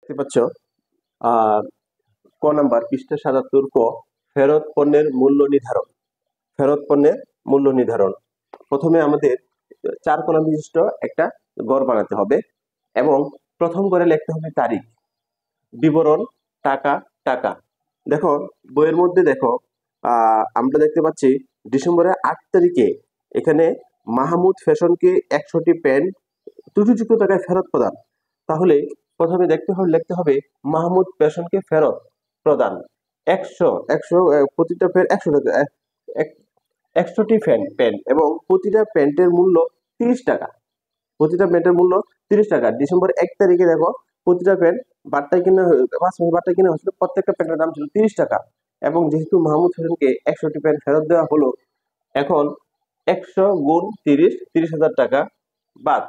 দেখতে পাচ্ছ ক নাম্বার পৃষ্ঠা ৭৭ ক ফেরত পণ্যের মূল্য নির্ধারণ। ফেরত পণ্যের মূল্য নির্ধারণ। প্রথমে আমাদের 4 কলাম বিশিষ্ট একটা গড় বানাতে হবে এবং প্রথম গড়ে লিখতে হবে তারিখ, বিবরণ, টাকা টাকা। দেখো বইয়ের মধ্যে দেখো আমরা দেখতে পাচ্ছি ডিসেম্বরের 8 তারিখে এখানে মাহমুদ ফ্যাশনকে 100টি প্যান্ট ত্রুটিযুক্ত টাকায় ফেরত প্রদান। তাহলে প্রথমে লিখতে হবে মাহমুদ ফ্যাশনকে ফেরত প্রদান 100 প্রতিটা প্যান্ট 100 টাকা, 100টি প্যান্ট এবং প্রতিটা প্যান্টের মূল্য 30 টাকা। প্রতিটা প্যান্টের মূল্য 30 টাকা। ডিসেম্বর 1 তারিখে দেখো প্রতিটা প্যান্ট বাট্টায় কিনা 5 মাস বাট্টায় কিনা হয়েছিল, প্রত্যেকটা প্যান্টের দাম ছিল 30 টাকা। এবং যেহেতু মাহমুদ হোসেনকে 100টি প্যান্ট ফেরত দেওয়া হলো, এখন 100 গুণ 30,000 টাকা বাদ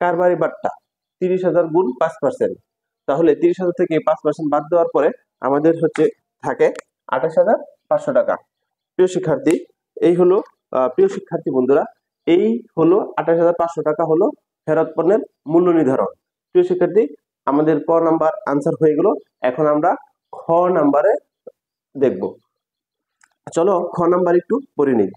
কারবারি বাট্টা 30,000 গুণ 5%। তাহলে 30,000 থেকে 5% বাদ দেওয়ার পরে আমাদের থাকে 28,500 টাকা। প্রিয় শিক্ষার্থী, প্রিয় শিক্ষার্থী বন্ধুরা, এই হলো 28,500 টাকা হলো ফেরত পণ্যের মূল্য নির্ধারণ। প্রিয় শিক্ষার্থী, আমাদের ক নাম্বার আনসার হয়ে গেল। এখন আমরা খ নাম্বারে দেখব। চলো খ নাম্বার একটু পড়ে নিই।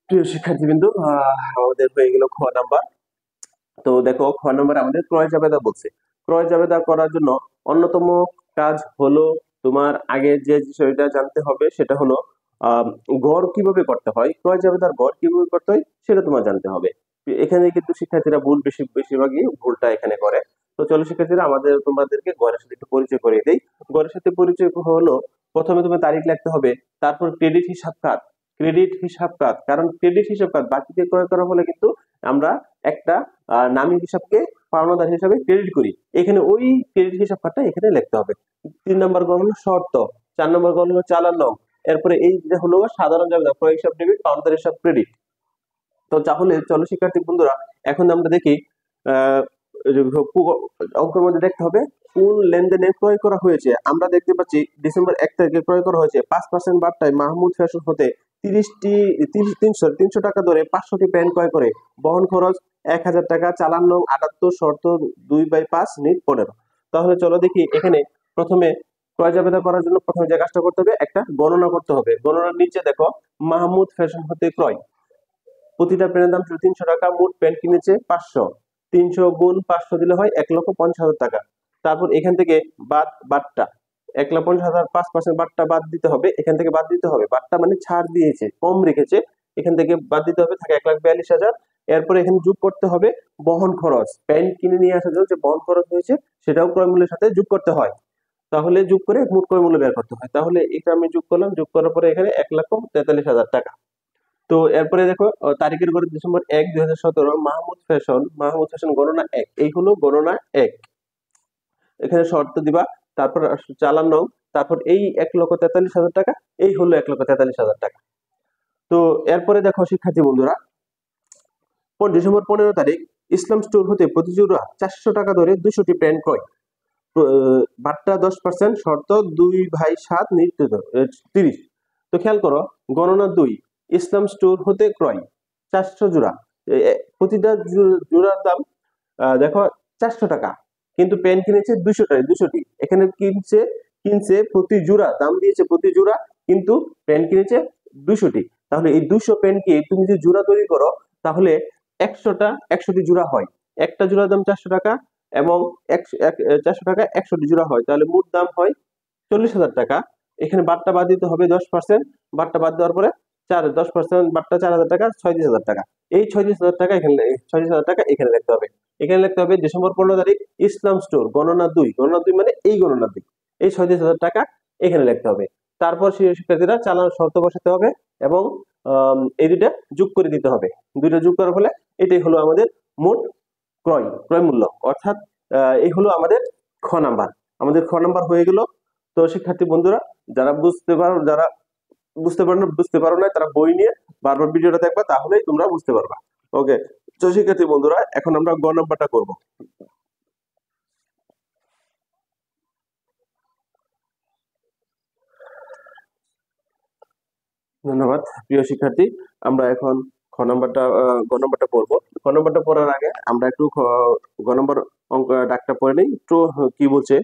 প্রিয় শিক্ষার্থীবৃন্দু, আমাদের হয়ে গেল খ নাম্বার। তো দেখো খ নাম্বার আমাদের ক্রয় জাবেদা বলছে। ক্রয় জাবেদা করার জন্য অন্যতম কাজ হলো তোমার আগে যে বিষয়টা জানতে হবে সেটা হলো গড় কিভাবে করতে হয়, ক্রয় জাবেদার গড় কিভাবে করতে হয় সেটা তোমার জানতে হবে। এখানে কিন্তু শিক্ষার্থীরা বেশিরভাগই ভুলটা এখানে করে। তো চলো শিক্ষার্থীরা, তোমাদেরকে গড়ের সাথে একটু পরিচয় করিয়ে দেই। গড়ের সাথে পরিচয় হলো প্রথমে তোমার তারিখ লিখতে হবে, তারপর ক্রেডিট হিসাব খাত। কারণ ক্রেডিট হিসাব খাত বাকিতে ক্রয় করা হলে কিন্তু আমরা একটা নামী হিসাবকে পাওনাদার হিসাবে ক্রেডিট করি, এখানে ওই ক্রেডিট হিসাব খাতটা এখানে লিখতে হবে। 3 নম্বর গড় হলো শর্ত, 4 নম্বর গড় হলো চালান নং, এরপরে এই যে হলো সাধারণ জাবেদা, ক্রয় হিসাব ডেবিট, পাওনাদার হিসাব ক্রেডিট। তো তাহলে চলো শিক্ষার্থী বন্ধুরা, এখন আমরা দেখি অঙ্কের মধ্যে দেখতে হবে কোন লেনদেনে ক্রয় করা হয়েছে। আমরা দেখতে পাচ্ছি ডিসেম্বর 1 তারিখে ক্রয় করা হয়েছে 5% বাট্টায় মাহমুদ ফ্যাশন হতে 300 টাকা ধরে 500টি প্যান্ট ক্রয় করে। বহন খরচ 1000 টাকা, চালান নং 78, শর্ত 2/5 নিট 15। তাহলে চলো দেখি, এখানে প্রথমে ক্রয় জাবেদা করার জন্য প্রথমে যে কাজটা করতে হবে একটা গণনা করতে হবে। গণনার নিচে দেখো মাহমুদ ফ্যাশন হতে ক্রয়, প্রতিটা প্যান্টের দাম ছিল 300 টাকা, মোট প্যান্ট কিনেছে 500, 300 গুণ 500 দিলে হয় 1,50,000 টাকা। তারপর এখান থেকে বাট্টা 1,50,000, 5% বাট্টা বাদ দিতে হবে, এখান থেকে বাদ দিতে হবে, বাট্টা মানে ছাড় দিয়েছে, কম রেখেছে, এখান থেকে বাদ দিতে হবে, থাকে 1,42,000। এরপরে এখানে যোগ করতে হবে বহন খরচ, প্যান্ট কিনে নিয়ে আসার জন্য যে বহন খরচ হয়েছে সেটাও ক্রয় মূল্যের সাথে যোগ করতে হয়। তাহলে যোগ করে মোট ক্রয় মূল্য বের করতে হয়। তাহলে এটা আমি যোগ করলাম, যোগ করার পরে এখানে 1,43,000 টাকা। তো এরপরে দেখো তারিখের ঘরে ডিসেম্বর 1, 2017 মাহমুদ ফ্যাশন গণনা 1, এই হলো গণনা 1। এখানে শর্ত দিবা, তারপর চালান নং, তারপর এই 1,43,000 টাকা, এই হলো 1,43,000 টাকা। তো এরপরে দেখো শিক্ষার্থী বন্ধুরা, ডিসেম্বর 15 তারিখ ইসলাম স্টোর হতে প্রতি জোড়া 400 টাকা ধরে 200টি প্যান্ট ক্রয়, বাট্টা 10%, শর্ত 2/7 নিট 30। তো খেয়াল করো গণনা 2, ইসলাম স্টোর হতে ক্রয় 400 জোড়া, প্রতিটা জোড়ার দাম দেখো 400 টাকা, কিন্তু প্যান্ট কিনেছে 200টি। এখানে কিনছে প্রতি জোড়া, দাম দিয়েছে প্রতি জোড়া, কিন্তু প্যান্ট কিনেছে 200টি। তাহলে এই 200 প্যান্টকে তুমি যদি জোড়া তৈরি করো তাহলে 100টি জোড়া হয়, একটা জোড়ার দাম 400 টাকা এবং 400 টাকা 100টি জোড়া হয়, তাহলে মোট দাম হয় 40,000 টাকা। এখানে বাট্টা বাদ দিতে হবে 10%, বাট্টা বাদ দেওয়ার পরে 10% বাট্টা 4,000 টাকা, 36,000 টাকা। এই 36,000 টাকা এখানে 36,000 টাকা এখানে লিখতে হবে। এখানে লিখতে হবে ডিসেম্বর 15 তারিখ ইসলাম স্টোর গণনা 2 মানে এই গণনা 2, এই 36,000 টাকা এখানে লিখতে হবে। তারপর শিক্ষার্থীরা চালান শর্ত বসাতে হবে এবং এই দুইটা যোগ করে দিতে হবে। দুইটা যোগ করার ফলে এটাই হলো আমাদের মোট ক্রয় মূল্য, অর্থাৎ এই হলো আমাদের খ নাম্বার। আমাদের খ নাম্বার হয়ে গেল। তো শিক্ষার্থী বন্ধুরা, যারা বুঝতে পারো না তারা বই নিয়ে বারবার ভিডিওটা দেখবা, তাহলেই তোমরা বুঝতে পারবা। ওকে, তো শিক্ষার্থী বন্ধুরা, এখন আমরা গ নাম্বারটা করব। ধন্যবাদ প্রিয় শিক্ষার্থী। আমরা এখন গ নম্বরটা পড়বো। গ নম্বরটা পড়ার আগে আমরা একটু গ নম্বর অঙ্ক ডাকটা পড়ে নিই। একটু কি বলছে,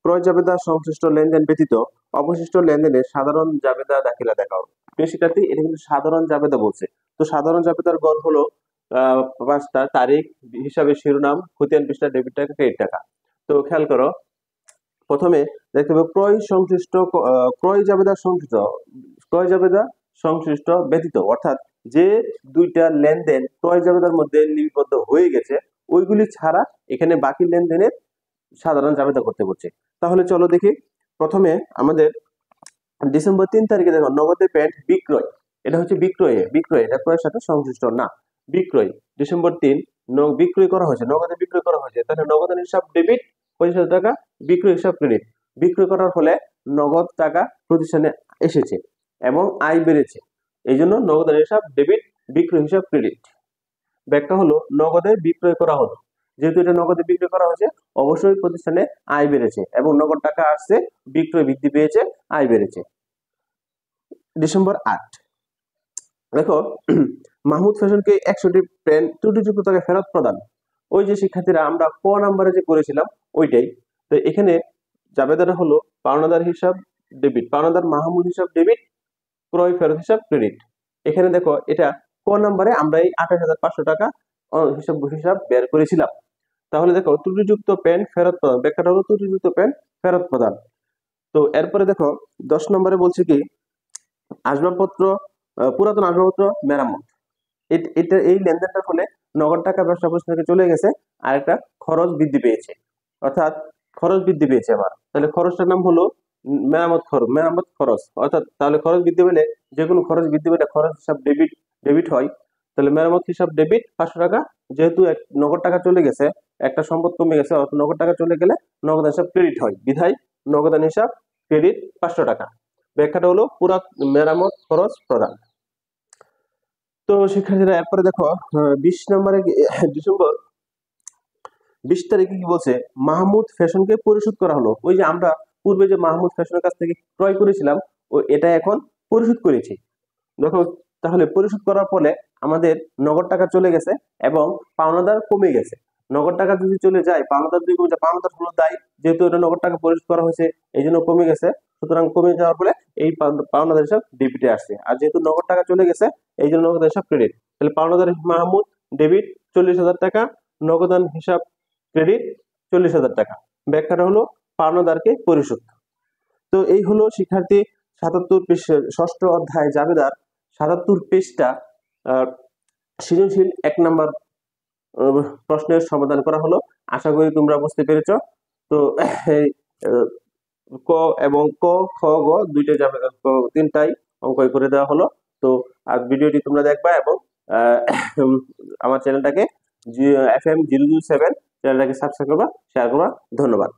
ক্রয় জাবেদা সংশ্লিষ্ট লেনদেন ব্যতীত অবশিষ্ট লেনদেনে সাধারণ জাবেদা দাখিলা দেখাও। প্রিয় শিক্ষার্থী, এটা কিন্তু সাধারণ জাবেদা বলছে। তো সাধারণ জাবেদার গড় হলো 5টা তারিখ হিসাবে শিরোনাম, খতিয়ান পৃষ্ঠা, ডেবিট টাকা, ক্রেডিট টাকা। তো খেয়াল করো, প্রথমে দেখতে পাবো ক্রয় জাবেদা সংশ্লিষ্ট ব্যতীত, অর্থাৎ যে দুইটা লেনদেন ক্রয় জাবেদার মধ্যে লিপিবদ্ধ হয়ে গেছে ওইগুলি ছাড়া এখানে বাকি লেনদেনের সাধারণ জাবেদা করতে বলছে। তাহলে চলো দেখি, প্রথমে আমাদের ডিসেম্বর 3 তারিখে দেখো নগদে প্যান্ট বিক্রয়, এটা হচ্ছে বিক্রয়, এটা ক্রয়ের সাথে সংশ্লিষ্ট না। বিক্রয় ডিসেম্বর 3 বিক্রয় করা হয়েছে, নগদে বিক্রয় করা হয়েছে, তাহলে নগদের হিসাব ডেবিট, 25,000 টাকা, বিক্রয় হিসাব ক্রেডিট। বিক্রয় করার ফলে নগদ টাকা প্রতিষ্ঠানে এসেছে এবং আয় বেড়েছে, এই জন্য নগদের হিসাব ডেবিট, বিক্রয় হিসাব ক্রেডিট। ব্যাখ্যা হলো নগদে বিক্রয় করা হলো, যেহেতু এটা নগদে বিক্রয় করা হয়েছে অবশ্যই প্রতিষ্ঠানে আয় বেড়েছে এবং নগদ টাকা আসছে, বিক্রয় বৃদ্ধি পেয়েছে, আয় বেড়েছে। ডিসেম্বর 8 দেখো মাহমুদ ফ্যাশনকে 100টি প্যান্ট ত্রুটিযুক্ত টাকা ফেরত প্রদান। ওই যে শিক্ষার্থীরা আমরা ক নাম্বারে যে করেছিলাম ওইটাই। তো এখানে জাবেদাটা হলো পাওনাদার হিসাব ডেবিট, পাওনাদার মাহমুদ হিসাব ডেবিট, ক্রয় ফেরত হিসাব ক্রেডিট। এখানে দেখো এটা ক নাম্বারে আমরা এই 28,500 টাকা হিসাব বের করেছিলাম। তাহলে দেখো ত্রুটিযুক্ত প্যান্ট ফেরত প্রদান, ব্যাখ্যাটা হলো ত্রুটিযুক্ত প্যান্ট ফেরত প্রদান। তো এরপরে দেখো 10 নম্বরে বলছে কি, আসবাবপত্র পুরাতন আসবাবপত্র মেরামত। এটা এই লেনদেনটার ফলে নগদ টাকা ব্যবসা প্রতিষ্ঠান থেকে চলে গেছে আর একটা খরচ বৃদ্ধি পেয়েছে, অর্থাৎ খরচ বৃদ্ধি পেয়েছে আবার। তাহলে খরচটার নাম হলো মেরামত খরচ। অর্থাৎ তাহলে খরচ বৃদ্ধি পেলে, যে কোনো খরচ বৃদ্ধি পেলে খরচ হিসাব ডেবিট হয়। তাহলে মেরামত হিসাব ডেবিট 500 টাকা, যেহেতু নগদ টাকা চলে গেছে, একটা সম্পদ কমে গেছে, অর্থাৎ নগদ টাকা চলে গেলে নগদ হিসাব ক্রেডিট হয়, বিধায় নগদান হিসাব ক্রেডিট 500 টাকা। ব্যাখ্যাটা হলো পুরা মেরামত খরচ প্রদান। তো শিক্ষার্থীরা এরপরে দেখো 20 নম্বরে ডিসেম্বর 20 তারিখে কি বলছে, মাহমুদ ফ্যাশনকে পরিশোধ করা হলো। ওই যে আমরা পূর্বে যে মাহমুদ ফ্যাশনের কাছ থেকে ক্রয় করেছিলাম ও এটা এখন পরিশোধ করেছি। দেখো তাহলে পরিশোধ করার ফলে আমাদের নগদ টাকা চলে গেছে এবং পাওনাদার কমে গেছে। নগদ টাকা যদি চলে যায়, পাওনাদার যদি কমে যায়, পাওনাদার হলো দায়ী, যেহেতু এটা নগদ টাকা পরিশোধ করা হয়েছে এই জন্য কমে গেছে। সুতরাং কমে যাওয়ার ফলে এই পাওনাদার হিসাব ডেবিটে আসছে, আর যেহেতু নগদ টাকা চলে গেছে এই জন্য নগদ হিসাব ক্রেডিট। তাহলে পাওনাদার মাহমুদ ডেবিট 40,000 টাকা, নগদান হিসাব ক্রেডিট 40,000 টাকা। ব্যাখ্যাটা হলো পাওনাদারকে পরিশোধ। তো এই হলো শিক্ষার্থী 77 পৃষ্ঠা 6ষ্ঠ অধ্যায় জাবেদার 77 পৃষ্ঠা সৃজনশীল 1 নম্বর প্রশ্নের সমাধান করা হলো। আশা করি তোমরা বুঝতে পেরেছ। তো ক এবং ক, খ, গ দুইটা জাবেদা, তিনটাই অঙ্ক করে দেওয়া হলো। তো আজ ভিডিওটি তোমরা দেখবা এবং আমার চ্যানেলটাকে FM 007 চ্যানেলটাকে সাবস্ক্রাইব করবা, শেয়ার করবা। ধন্যবাদ।